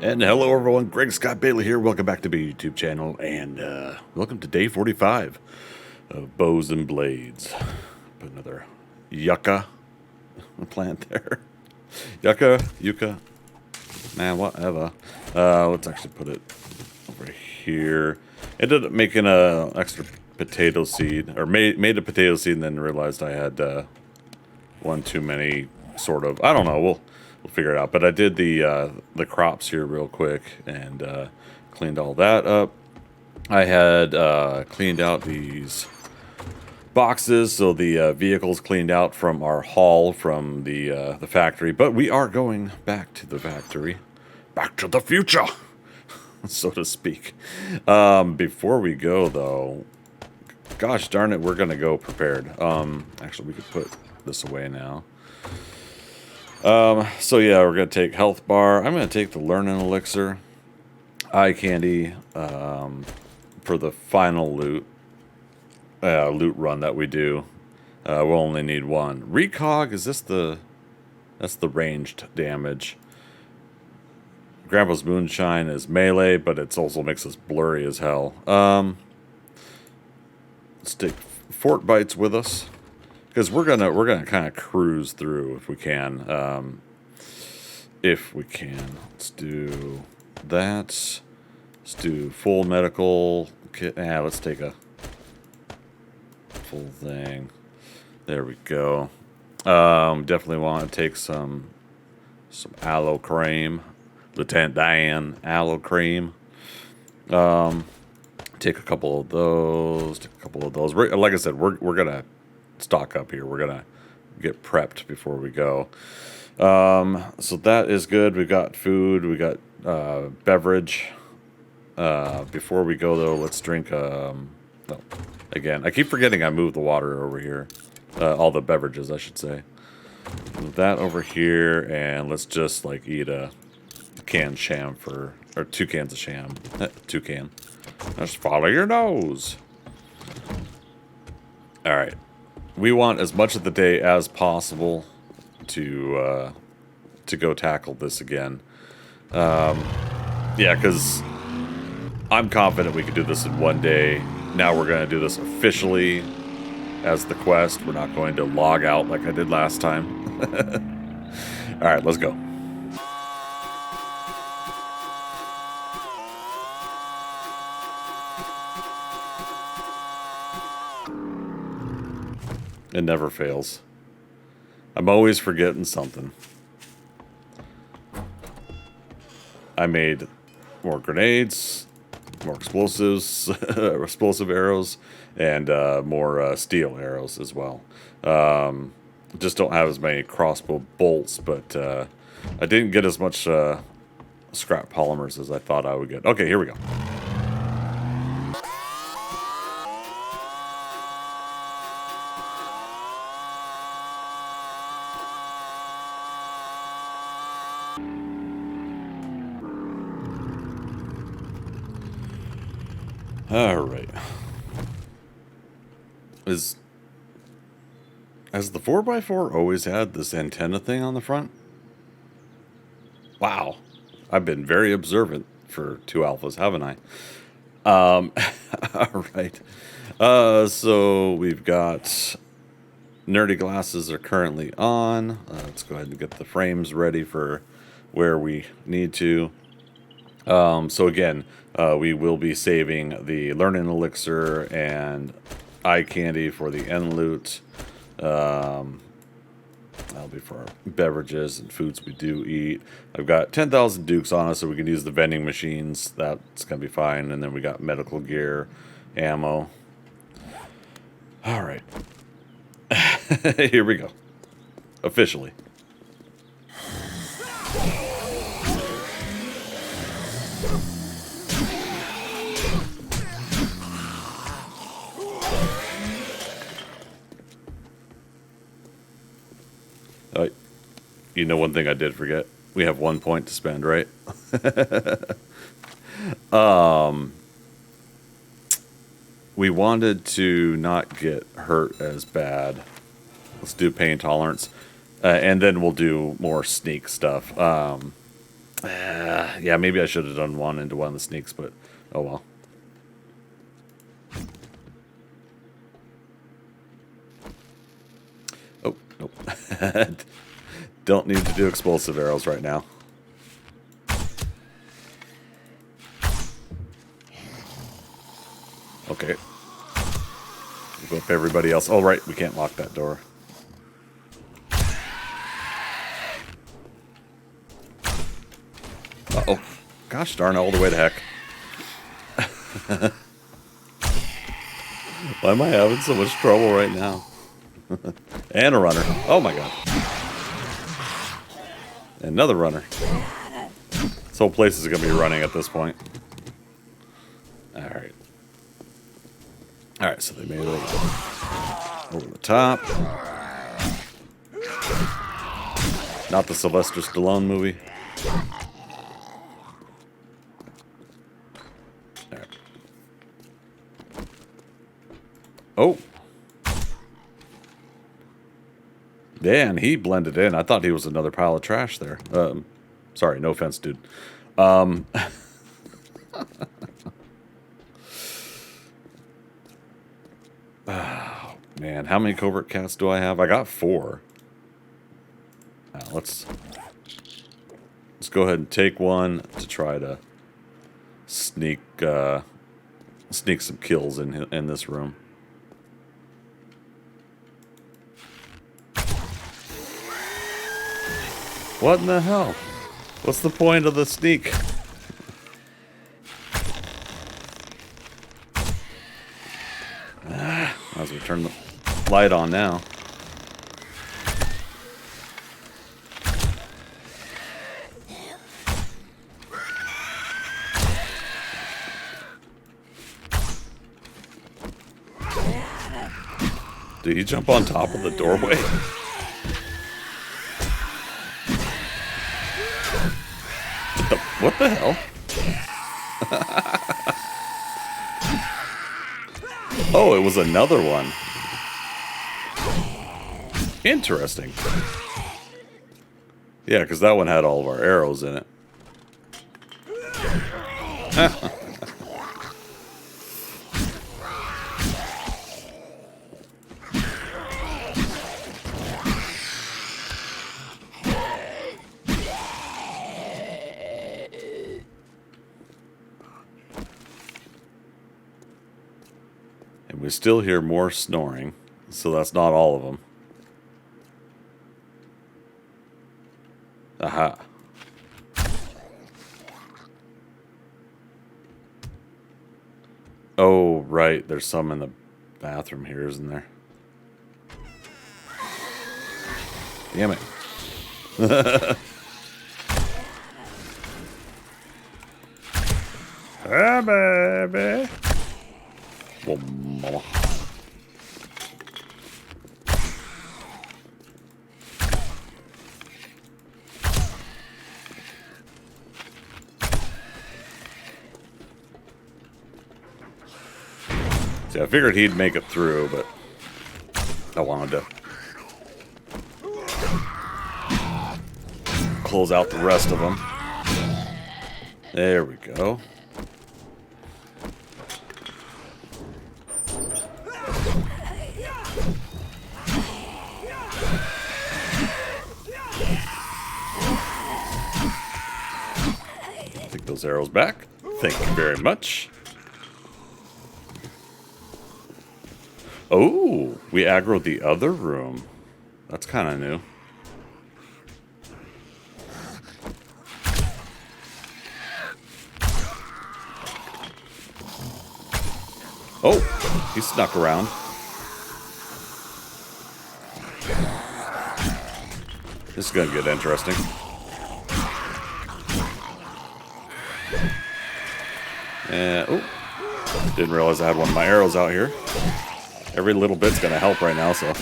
And hello everyone, Greg Scott Bailey here. Welcome back to my YouTube channel, and welcome to day 45 of Bows and Blades. Put another yucca plant there. Yucca, man, whatever. Let's actually put it over here. Ended up making a extra potato seed, or made a potato seed, and then realized I had one too many, sort of. I don't know. We'll figure it out. But I did the crops here real quick and cleaned all that up. I had cleaned out these boxes, so the vehicle's cleaned out from our haul from the factory. But we are going back to the factory, back to the future, so to speak. Before we go, though, gosh darn it, we're gonna go prepared. Actually, we could put this away now. So yeah, we're gonna take health bar. I'm gonna take the learning elixir, eye candy, for the final loot run that we do. We'll only need one. Recog, is this that's the ranged damage. Grandpa's moonshine is melee, but it also makes us blurry as hell. Let's take fort bites with us, because we're gonna kind of cruise through if we can. Let's do that. Let's do full medical kit. Let's take a full thing. There we go. Definitely want to take some aloe cream, Lieutenant Dan aloe cream. Take a couple of those. Like I said, we're gonna stock up here. We're gonna get prepped before we go. So that is good. We got food. We got beverage. Before we go, though, let's drink. No, again, I keep forgetting I moved the water over here. All the beverages, I should say. Move that over here, and let's just like eat a canned sham or 2 cans of sham. 2 can. Just follow your nose. All right. We want as much of the day as possible to go tackle this again. Yeah, because I'm confident we could do this in one day. Now we're going to do this officially as the quest. We're not going to log out like I did last time. All right, let's go. It never fails. I'm always forgetting something. I made more grenades, more explosives, explosive arrows, and more steel arrows as well. Just don't have as many crossbow bolts, but I didn't get as much scrap polymers as I thought I would get. Okay, here we go. All right. Has the 4x4 always had this antenna thing on the front? Wow. I've been very observant for 2 alphas, haven't I? All right. So we've got nerdy glasses are currently on. Let's go ahead and get the frames ready for where we need to. So again, we will be saving the learning elixir and eye candy for the end loot. That'll be for our beverages and foods we do eat. I've got 10,000 dukes on us, so we can use the vending machines. That's gonna be fine. And then we got medical gear, ammo. All right, here we go. Officially. You know, one thing I did forget. We have 1 point to spend, right? We wanted to not get hurt as bad. Let's do pain tolerance. And then we'll do more sneak stuff. Yeah, maybe I should have done one into one of the sneaks, but oh well. Oh, nope. Don't need to do explosive arrows right now. Okay. We'll go up everybody else. Oh, right, we can't lock that door. Uh-oh. Gosh darn, all the way to heck. Why am I having so much trouble right now? And a runner. Oh my god. Another runner. This whole place is going to be running at this point. Alright. Alright, so they made it over the top. Not the Sylvester Stallone movie. Right. Oh. Yeah, and he blended in. I thought he was another pile of trash there. Sorry, no offense, dude. Oh, man, how many covert cats do I have? I got 4. Let's go ahead and take one to try to sneak some kills in this room. What in the hell? What's the point of the sneak? Might as well turn the light on now. Did he jump on top of the doorway? What the hell? Oh, it was another one. Interesting. Yeah, because that one had all of our arrows in it. And we still hear more snoring, so that's not all of them. Aha. Oh, right. There's some in the bathroom here, isn't there? Damn it. Ah, baby. Well, mama. See, I figured he'd make it through, but I wanted to close out the rest of them. There we go. Take those arrows back. Thank you very much. Oh, we aggroed the other room. That's kind of new. Oh, he snuck around. This is going to get interesting. Oh, didn't realize I had one of my arrows out here. Every little bit's going to help right now, so.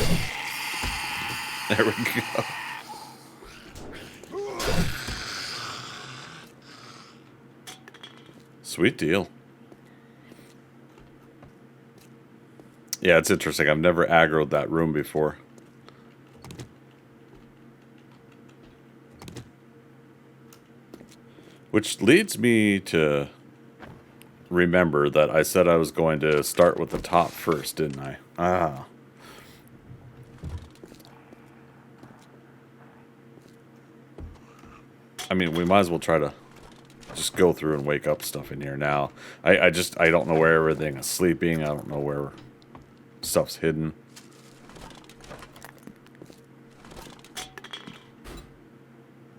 There we go. Sweet deal. Yeah, it's interesting. I've never aggroed that room before. Which leads me to remember that I said I was going to start with the top first, didn't I? Ah. I mean, we might as well try to just go through and wake up stuff in here now. I don't know where everything is sleeping. I don't know where stuff's hidden.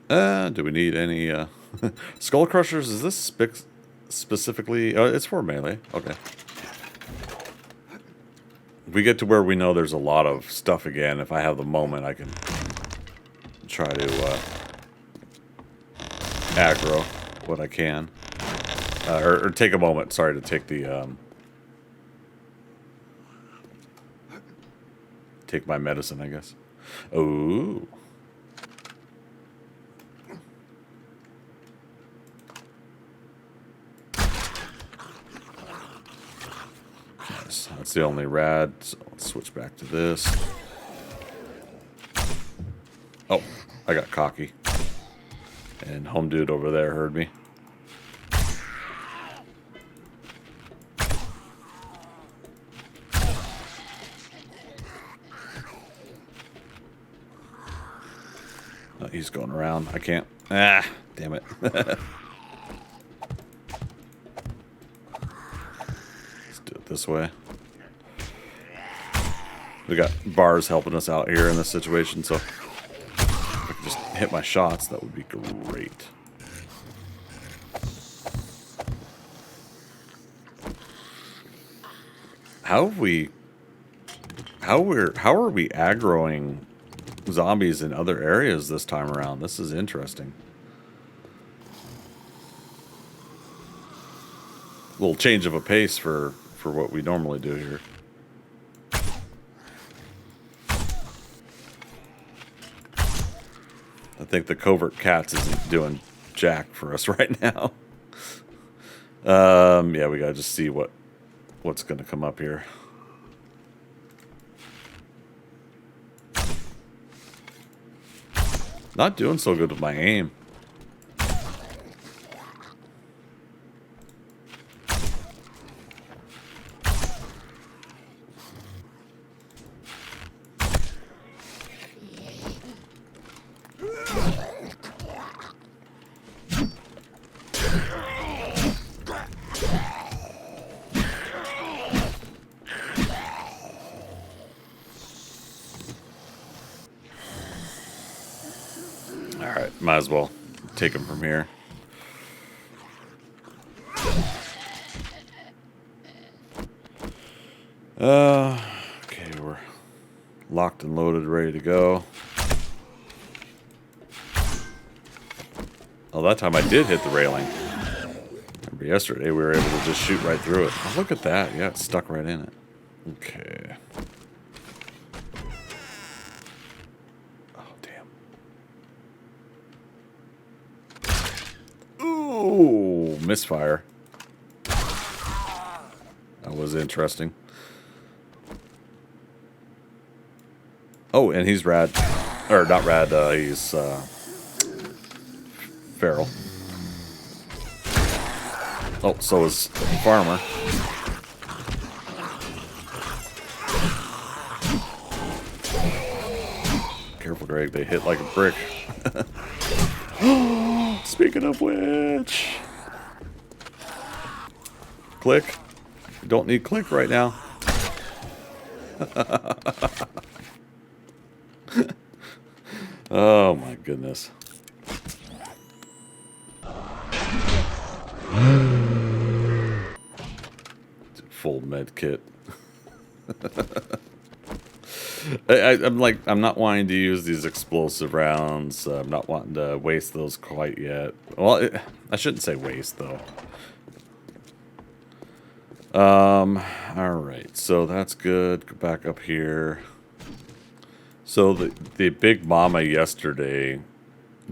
Do we need any skull crushers? Is this specifically? It's for melee. Okay. We get to where we know there's a lot of stuff again. If I have the moment, I can try to aggro what I can, or take a moment. Sorry to take the take my medicine, I guess. Ooh. That's the only rad, so let's switch back to this. Oh, I got cocky. And home dude over there heard me. Oh, he's going around. I can't. Ah, damn it. Let's do it this way. We got bars helping us out here in this situation, so if I could just hit my shots, that would be great. How are we aggroing zombies in other areas this time around? This is interesting. A little change of a pace for what we normally do here. I think the covert cats isn't doing jack for us right now. Yeah, we gotta just see what's gonna come up here. Not doing so good with my aim. Alright, might as well take him from here. Okay, we're locked and loaded, ready to go. Oh, that time I did hit the railing. Remember yesterday we were able to just shoot right through it. Oh, look at that. Yeah, it's stuck right in it. Okay. Ooh, misfire. That was interesting. Oh, and he's rad. Or not rad, he's feral. Oh, so is Farmer. Careful, Greg, they hit like a brick. Speaking of which, click. You don't need click right now. Oh my goodness. Full med kit. I'm not wanting to use these explosive rounds. I'm not wanting to waste those quite yet. Well, I shouldn't say waste though. All right, so that's good. Go back up here. So the big mama yesterday,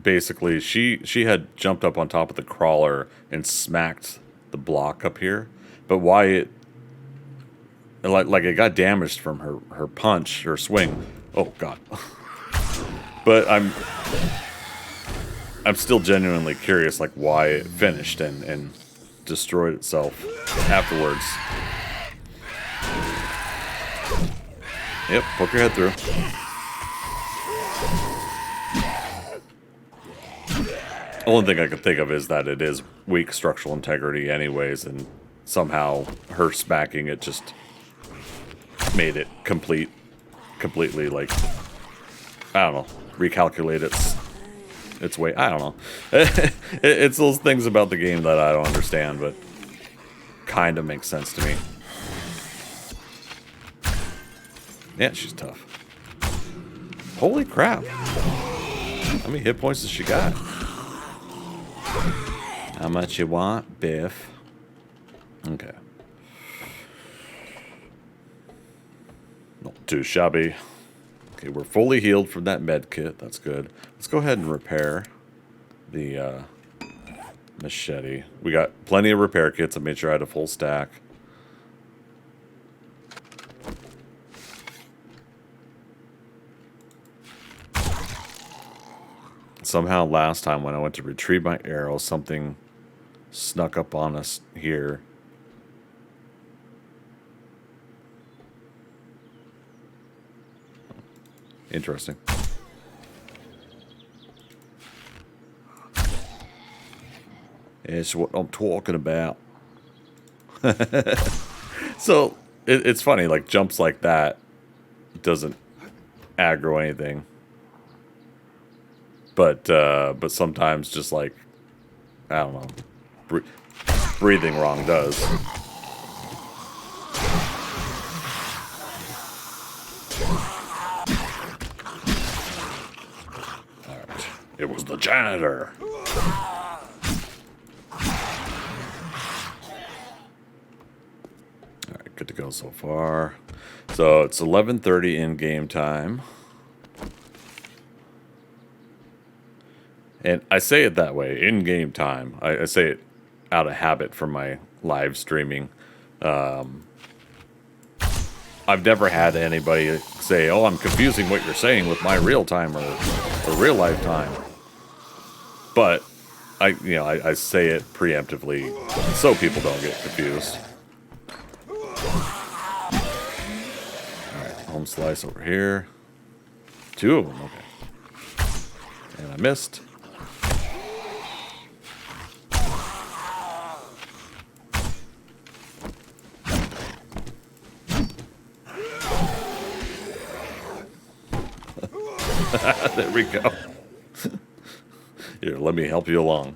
basically she had jumped up on top of the crawler and smacked the block up here, but why it like it got damaged from her punch, her swing. Oh god. But I'm still genuinely curious, like, why it finished and destroyed itself afterwards. Yep, poke your head through. Only thing I can think of is that it is weak structural integrity anyways, and somehow her smacking it just made it completely, like, I don't know, recalculate its weight. I don't know. It's those things about the game that I don't understand, but kind of makes sense to me. Yeah, she's tough. Holy crap. How many hit points does she got? How much you want, Biff? Okay. Not too shabby. Okay, we're fully healed from that med kit. That's good. Let's go ahead and repair the machete. We got plenty of repair kits. I made sure I had a full stack. Somehow last time when I went to retrieve my arrow, something snuck up on us here. Interesting. It's what I'm talking about. So, it's funny, like, jumps like that doesn't aggro anything. But sometimes just, like, I don't know, breathing wrong does. Alright, it was the janitor. Alright, good to go so far. So it's 11:30 in game time. And I say it that way, in game time. I say it out of habit from my live streaming. I've never had anybody say, "Oh, I'm confusing what you're saying with my real time or real life time." But I say it preemptively so people don't get confused. All right, home slice over here. 2 of them, okay. And I missed. There we go. Here, let me help you along.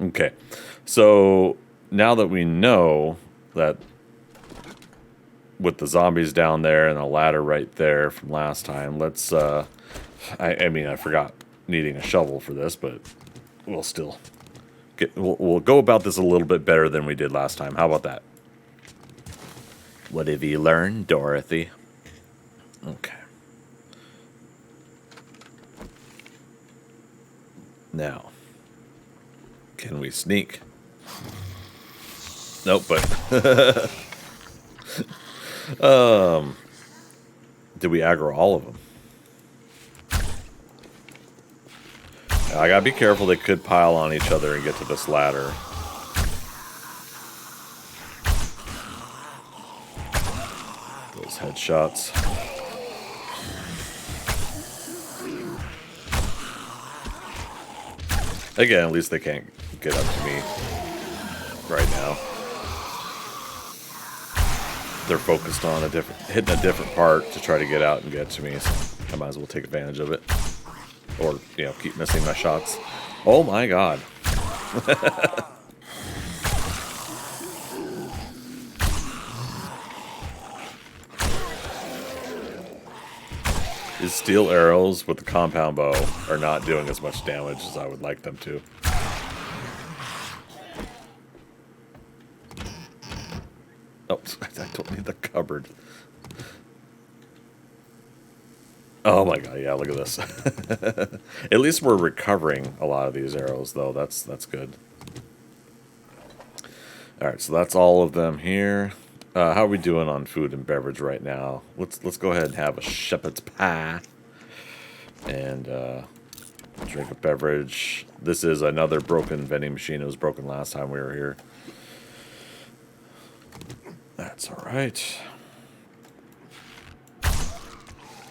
Okay, so now that we know that with the zombies down there and a ladder right there from last time, let's, I mean, I forgot needing a shovel for this, but we'll still we'll go about this a little bit better than we did last time. How about that? What have you learned, Dorothy? Okay. Now, can we sneak? Nope, but did we aggro all of them? Now, I gotta be careful. They could pile on each other and get to this ladder. Those headshots. Again, at least they can't get up to me right now. They're focused on hitting a different part to try to get out and get to me, so I might as well take advantage of it. Or, keep missing my shots. Oh my god. These steel arrows with the compound bow are not doing as much damage as I would like them to. Oh, I don't need the cupboard. Oh my god, yeah, look at this. At least we're recovering a lot of these arrows, though. That's good. Alright, so that's all of them here. How are we doing on food and beverage right now? Let's go ahead and have a shepherd's pie. And drink a beverage. This is another broken vending machine. It was broken last time we were here. That's all right.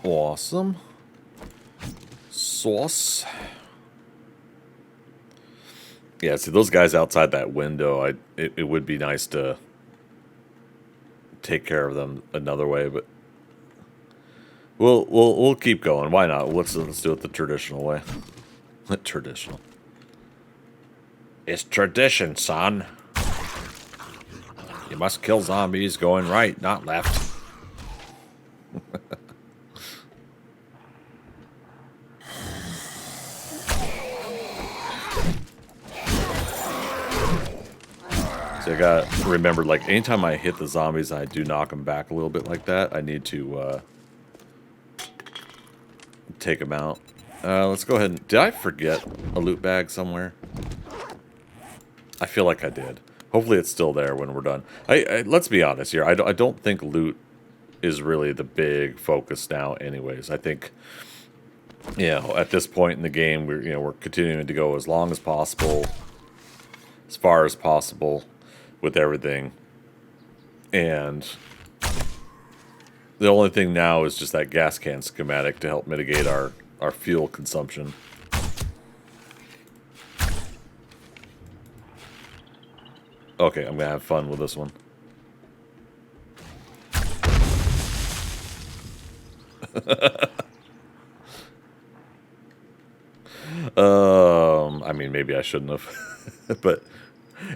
Awesome. Sauce. Yeah, see those guys outside that window. It would be nice to take care of them another way, but we'll keep going. Why not? Let's do it the traditional way. Traditional. It's tradition, son. You must kill zombies going right, not left. So I gotta remember, like, anytime I hit the zombies, I do knock them back a little bit like that. I need to take them out. Let's go ahead and... Did I forget a loot bag somewhere? I feel like I did. Hopefully it's still there when we're done. Let's be honest here. I don't think loot is really the big focus now anyways. I think, you know, at this point in the game, we're continuing to go as long as possible, as far as possible with everything. And the only thing now is just that gas can schematic to help mitigate our fuel consumption. Okay, I'm gonna have fun with this one. I mean, maybe I shouldn't have, but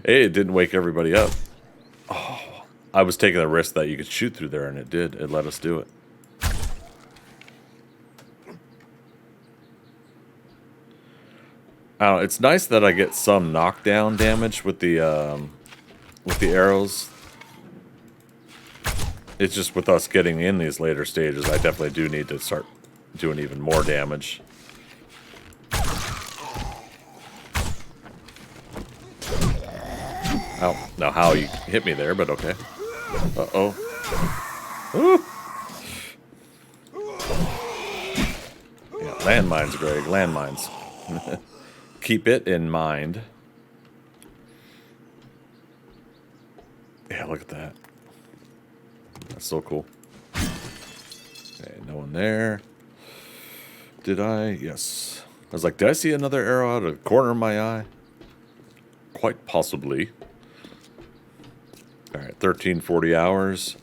hey, it didn't wake everybody up. Oh, I was taking the risk that you could shoot through there, and it did. It let us do it. I don't know, it's nice that I get some knockdown damage with the arrows. It's just with us getting in these later stages, I definitely do need to start doing even more damage. Oh, now how you hit me there, but okay. Uh-oh. Ooh. Yeah, landmines, Greg, landmines. Keep it in mind. Yeah, look at that. That's so cool. Okay, no one there. Did I? Yes. I was like, did I see another arrow out of the corner of my eye? Quite possibly. All right, 1340 hours.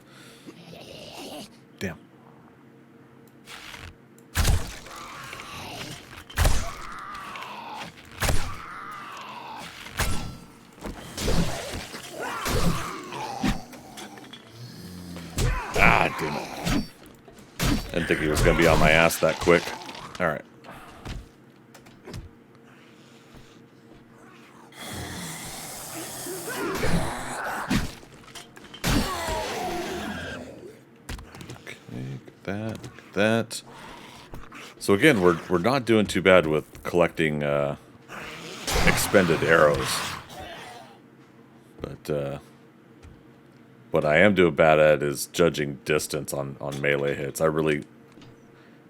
Damn. Ah, damn it. Didn't think he was going to be on my ass that quick. All right. That. So again, we're not doing too bad with collecting expended arrows, but what I am doing bad at is judging distance on melee hits. I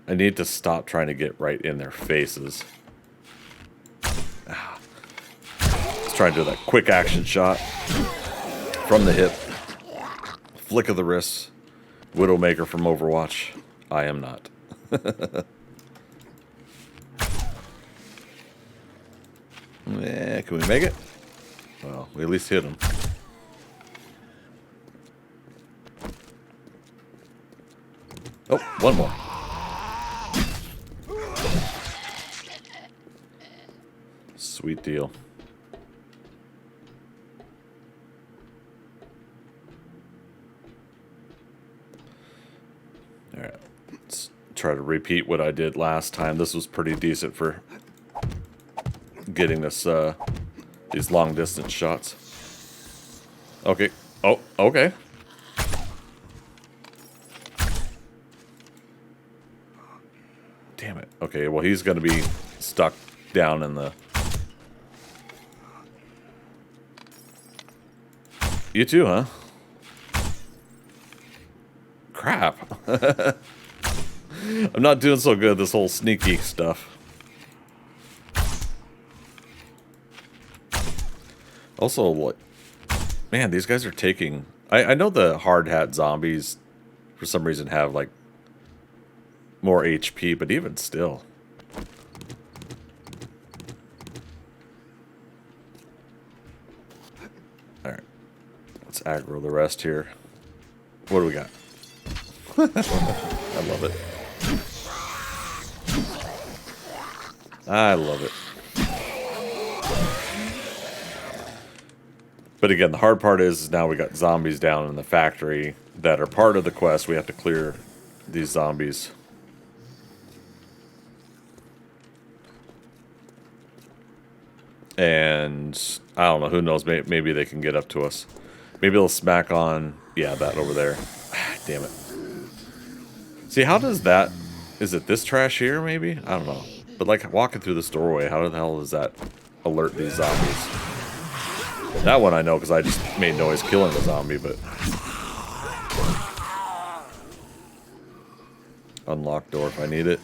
need to stop trying to get right in their faces. Let's try and do that quick action shot from the hip, flick of the wrist. Widowmaker from Overwatch. I am not. Yeah, can we make it? Well, we at least hit him. Oh, one more. Sweet deal. Alright, let's try to repeat what I did last time. This was pretty decent for getting this, these long distance shots. Okay. Oh, okay. Damn it. Okay, well, he's going to be stuck down in the... You too, huh? Crap. I'm not doing so good, this whole sneaky stuff. Also, what? Man, these guys are taking... I know the hard hat zombies, for some reason, have, like, more HP, but even still. Alright. Let's aggro the rest here. What do we got? I love it. I love it. But again, the hard part is now we got zombies down in the factory that are part of the quest. We have to clear these zombies. And I don't know, who knows, maybe they can get up to us. Maybe they'll smack on, yeah, that over there. Damn it. See, how does that, is it this trash here, maybe? I don't know. But like walking through this doorway, how the hell does that alert these zombies? That one I know because I just made noise killing the zombie, but... Unlock door if I need it.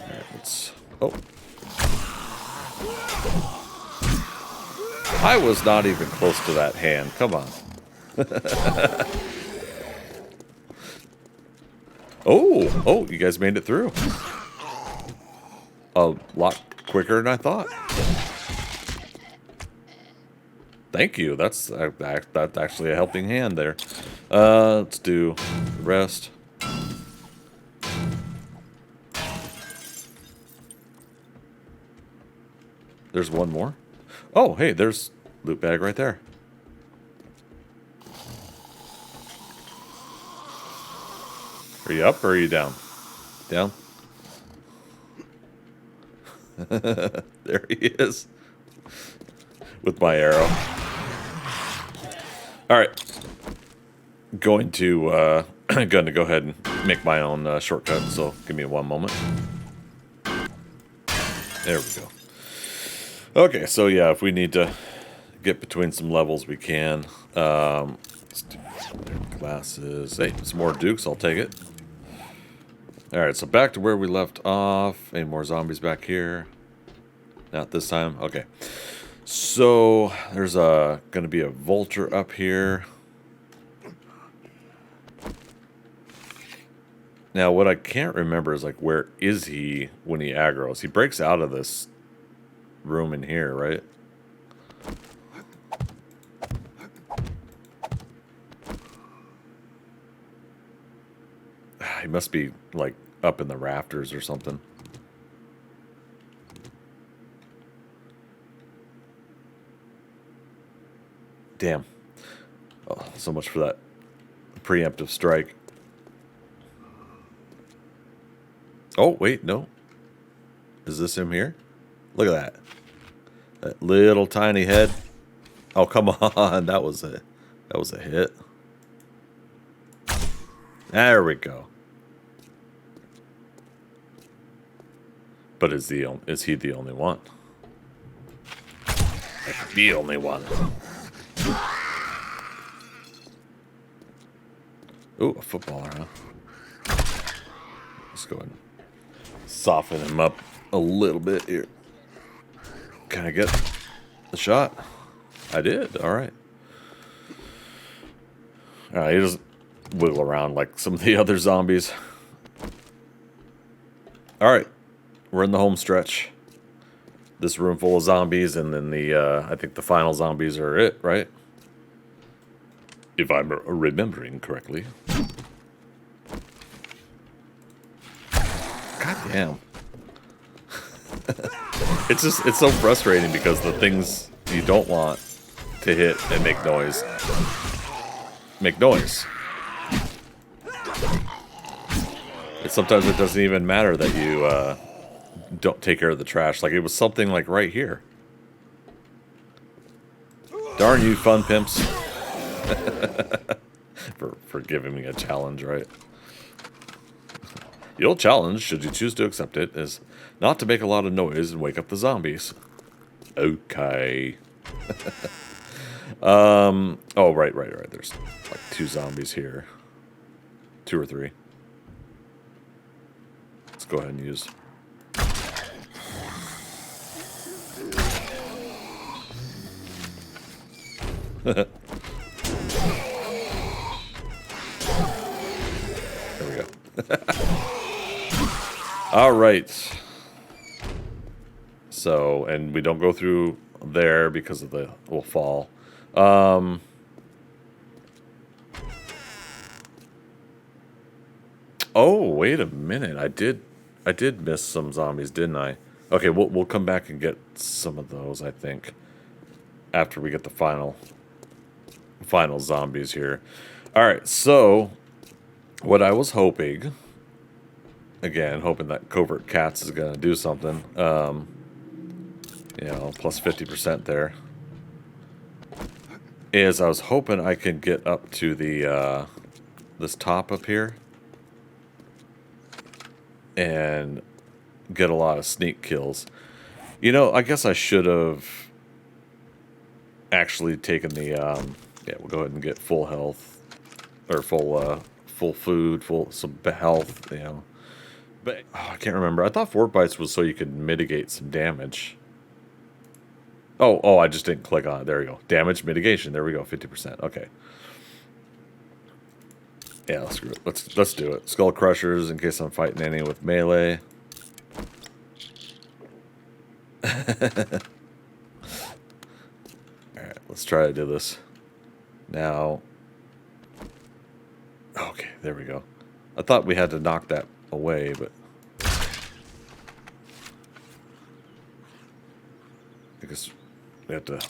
Alright, let's... Oh. I was not even close to that hand. Come on. Oh, you guys made it through. A lot quicker than I thought. Thank you. That's actually a helping hand there. Let's do the rest. There's one more. Oh, hey, there's loot bag right there. Are you up or are you down? Down? There he is. With my arrow. Alright. Going to go ahead and make my own shortcut, so give me one moment. There we go. Okay, so yeah, if we need to get between some levels, we can. Let's do glasses. Hey, some more dukes, I'll take it. Alright, so back to where we left off. Any more zombies back here? Not this time? Okay. So, there's going to be a vulture up here. Now, what I can't remember is, like, where is he when he aggroes? He breaks out of this room in here, right? He must be, like, up in the rafters or something. Damn. Oh, so much for that preemptive strike. Oh, wait, no. Is this him here? Look at that. That little tiny head. Oh, come on. That was a hit. There we go. But is he the only one? The only one. Ooh, a footballer, huh? Let's go ahead and soften him up a little bit here. Can I get the shot? I did. All right. All right, he doesn't wiggle around like some of the other zombies. All right. We're in the home stretch. This room full of zombies, and then I think the final zombies are it, right? If I'm remembering correctly. God damn. It's so frustrating because the things you don't want to hit and make noise. Sometimes it doesn't even matter that you don't take care of the trash. Like, it was something like right here. Darn you, fun pimps. for giving me a challenge, right? The old challenge, should you choose to accept it, is not to make a lot of noise and wake up the zombies. Okay. Oh, right. There's like 2 zombies here. 2 or 3. Let's go ahead and use. There we go. All right. So, and we don't go through there because of the will fall. Oh, wait a minute. I did miss some zombies, didn't I? Okay, we'll come back and get some of those, I think, after we get the final zombies here. All right, so what I was hoping, again, hoping that Covert Cats is going to do something, you know, plus 50% there, is I was hoping I could get up to the, this top up here and get a lot of sneak kills. You know, I guess I should have actually taken the, yeah, we'll go ahead and get full health, or full food, some health, you know. But, oh, I can't remember. I thought Fort Bites was so you could mitigate some damage. Oh, I just didn't click on it. There we go. Damage mitigation. There we go. 50%. Okay. Yeah, screw it. Let's do it. Skull Crushers in case I'm fighting any with melee. Alright, let's try to do this. Now. Okay, there we go. I thought we had to knock that away, but I guess we have to.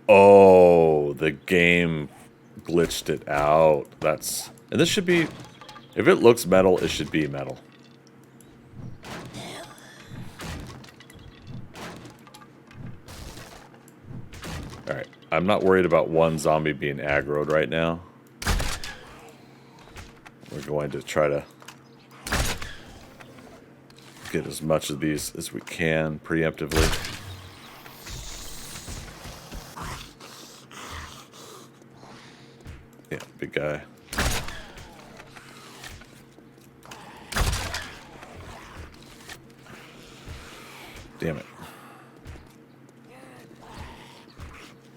Oh, the game glitched it out. That's, and this should be, if it looks metal, it should be metal. Alright, I'm not worried about one zombie being aggroed right now. We're going to try to get as much of these as we can preemptively. Yeah, big guy. Damn it.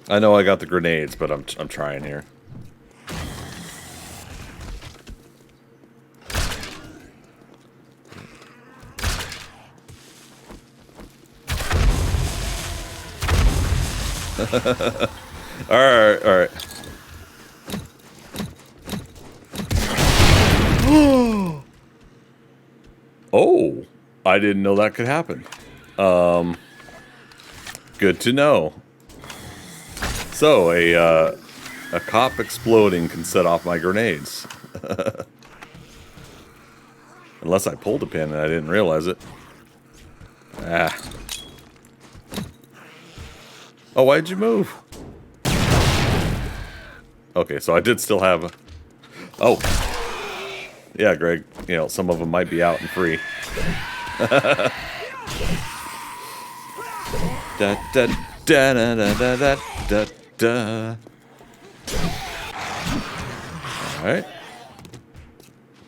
I know I got the grenades, but I'm trying here. all right. Oh, I didn't know that could happen. Good to know. So a cop exploding can set off my grenades. Unless I pulled a pin and I didn't realize it. Ah. Oh, why'd you move? Okay, so I did still have a... Oh. Yeah, Greg, you know, some of them might be out and free. Da da da da da da da da. Alright.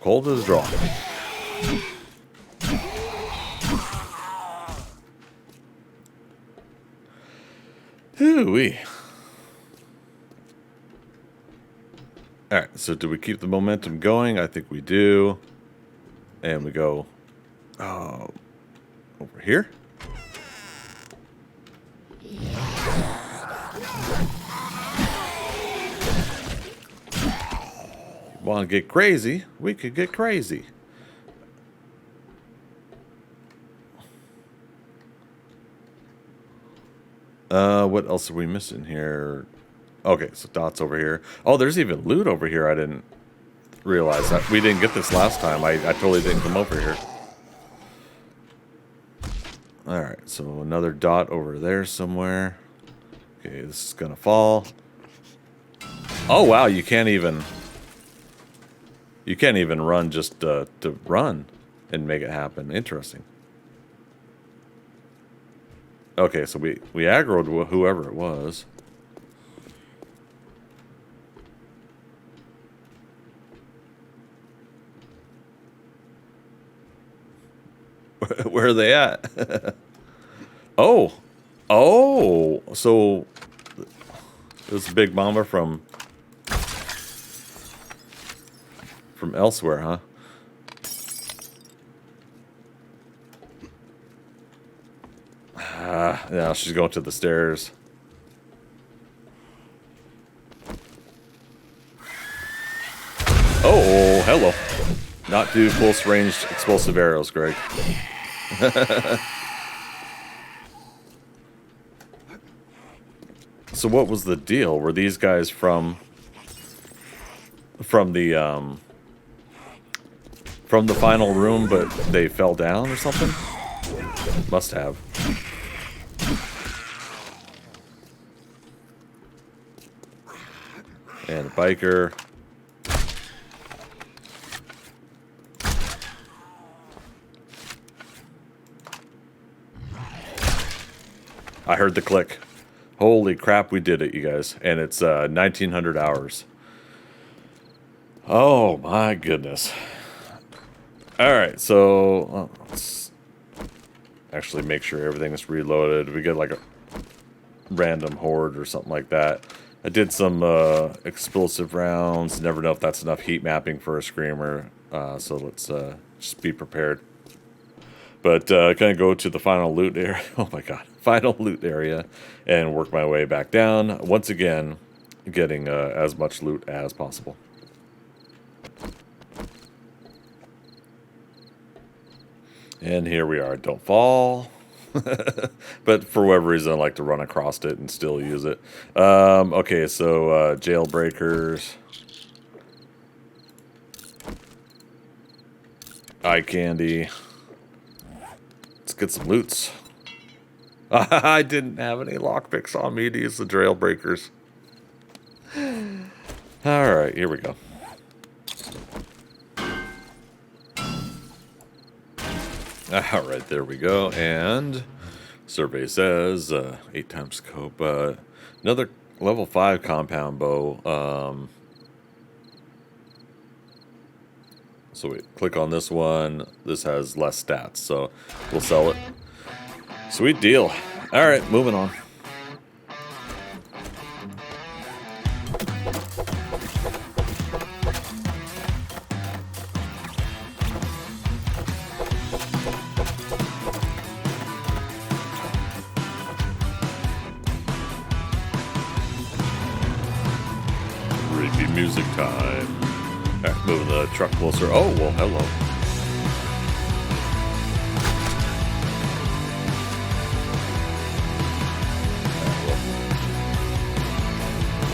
Cold as a draw. Hoo-wee. Alright, so do we keep the momentum going? I think we do. And we go... Oh... Over here? Want to get crazy? We could get crazy. What else are we missing here? Okay, so Dot's over here. Oh, there's even loot over here. I didn't realize that. We didn't get this last time. I totally didn't come over here. Alright, so another Dot over there somewhere. Okay, this is gonna fall. Oh, wow, you can't even... You can't even run just to run and make it happen. Interesting. Okay, so we aggroed whoever it was. Where are they at? Oh. Oh. So this Big Mama from elsewhere, huh? Yeah, she's going to the stairs. Oh, hello. Not do close range explosive arrows, Greg. So what was the deal? Were these guys from the final room, but they fell down or something? Must have. And a biker. I heard the click. Holy crap, we did it, you guys. And it's 1,900 hours. Oh, my goodness. Alright, so let's actually make sure everything is reloaded. We get like a random horde or something like that. I did some explosive rounds. Never know if that's enough heat mapping for a screamer. So let's just be prepared. But gonna go to the final loot area. Oh my god, final loot area, and work my way back down. Once again, getting as much loot as possible. And here we are. Don't fall. But for whatever reason, I like to run across it and still use it. Okay, so jailbreakers. Eye candy. Let's get some loots. I didn't have any lockpicks on me to use the jailbreakers. Alright, here we go. Alright, there we go. And survey says 8x scope. Another level 5 compound bow. So we click on this one. This has less stats, so we'll sell it. Sweet deal. Alright, moving on. Creepy music time. Alright, moving the truck closer. Oh, well, hello.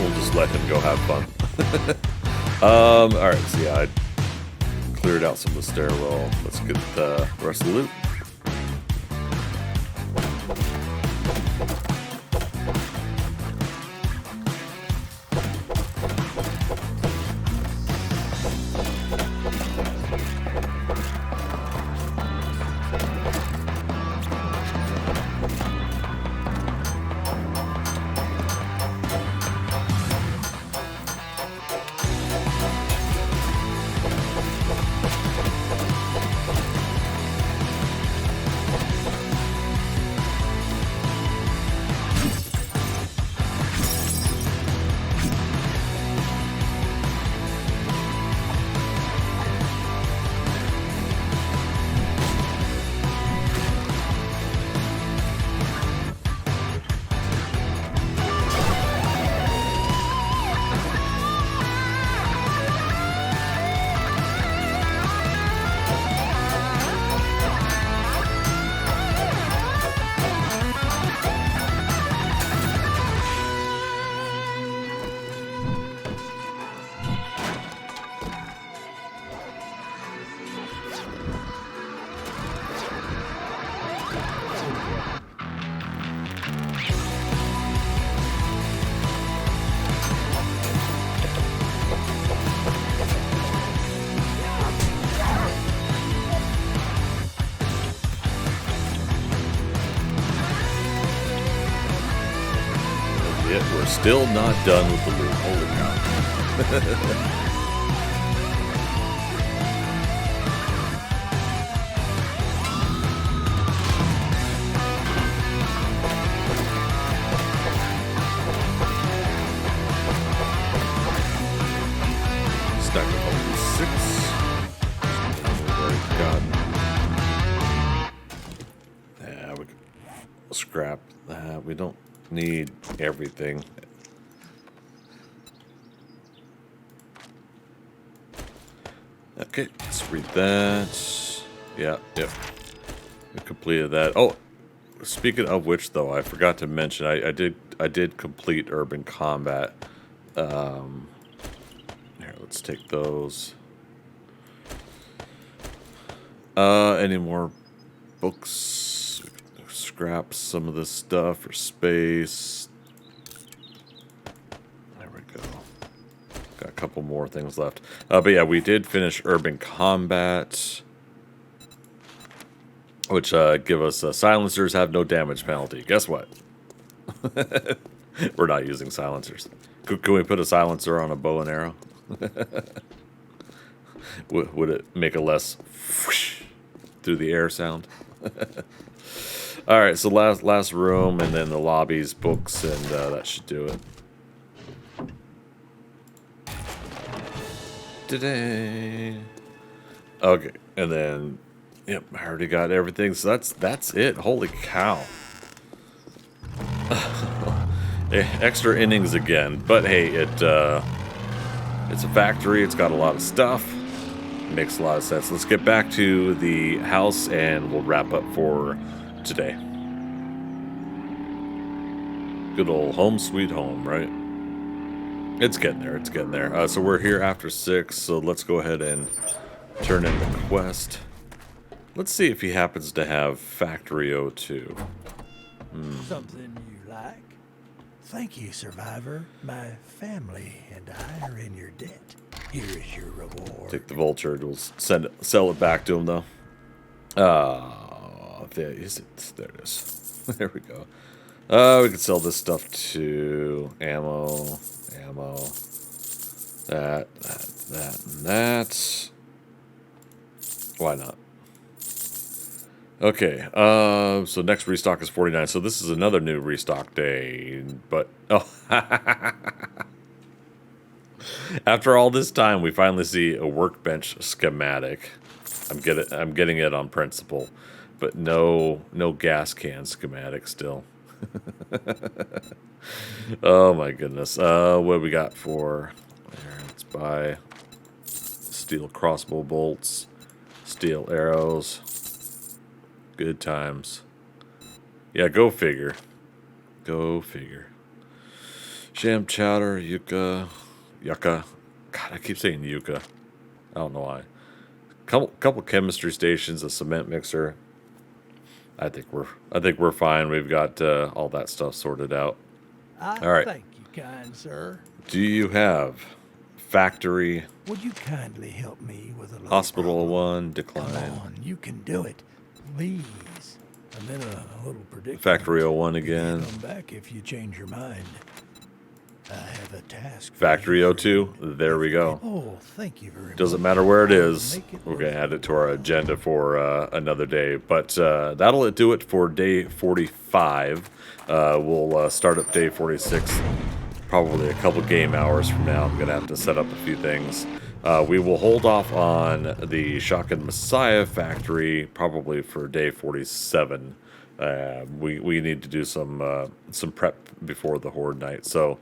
We'll just let him go have fun. Alright, so yeah, I cleared out some of the stairwell. Let's get the rest of the loot. still not done with the loot. Holy cow. Stack of only 6. We've already got. Yeah, we can scrap that. We don't need everything. Okay, let's read that. Yeah, yep. We completed that. Oh, speaking of which, though, I forgot to mention I did complete urban combat. Here, let's take those. Any more books? Scrap some of this stuff for space. There we go. Got a couple more things left. But yeah, we did finish urban combat, which give us silencers have no damage penalty. Guess what? We're not using silencers. Can we put a silencer on a bow and arrow? Would it make a less whoosh through the air sound? All right, so last room, and then the lobbies, books, and that should do it. Today. Okay, and then yep, I already got everything. So that's it. Holy cow! Extra innings again, but hey, it's a factory. It's got a lot of stuff. Makes a lot of sense. Let's get back to the house, and we'll wrap up for today. Good old home sweet home, right? It's getting there. It's getting there. So we're here after 6. So let's go ahead and turn in the quest. Let's see if he happens to have Factory 02. Something you like? Thank you, survivor. My family and I are in your debt. Here is your reward. Take the vulture. We'll sell it back to him, though. There is it. There it is. There we go. We can sell this stuff to ammo, that, and that. Why not? Okay, so next restock is 49. So this is another new restock day, but oh, after all this time, we finally see a workbench schematic. I'm getting it on principle, but no gas can schematic still. Oh my goodness. What do we got for there? Let's buy steel crossbow bolts, steel arrows. Good times. Yeah, go figure. Go figure. Sham chowder, yucca. God, I keep saying yucca. I don't know why. Couple chemistry stations, a cement mixer. I think we're fine. We've got all that stuff sorted out. All right. Thank you, kind sir. Do you have factory? Would you kindly help me with a little Hospital problem? 1 decline. Come on, you can do it. Please. I'm in a little predicament. Factory 01 again. Come back if you change your mind. I have a task. Factory 02. There we go. Oh, thank you very much. Doesn't matter where it is. Make it We're going to add it to our agenda for another day. But that'll do it for day 45. We'll start up day 46 probably a couple game hours from now. I'm going to have to set up a few things. We will hold off on the Shotgun Messiah factory probably for day 47. We need to do some prep before the Horde night. So,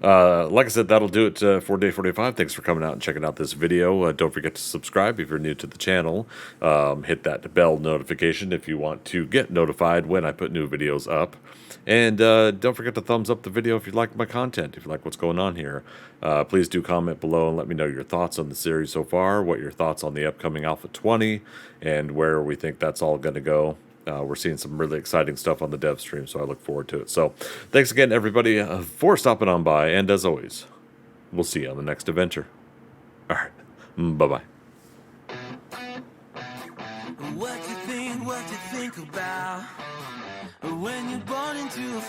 like I said, that'll do it for day 45. Thanks for coming out and checking out this video. Don't forget to subscribe if you're new to the channel. Hit that bell notification if you want to get notified when I put new videos up. And don't forget to thumbs up the video if you like my content, if you like what's going on here. Please do comment below and let me know your thoughts on the series so far, what your thoughts on the upcoming Alpha 20, and where we think that's all going to go. We're seeing some really exciting stuff on the dev stream, so I look forward to it. So thanks again, everybody, for stopping on by. And as always, we'll see you on the next adventure. All right. Bye-bye. What you think about when you're born into a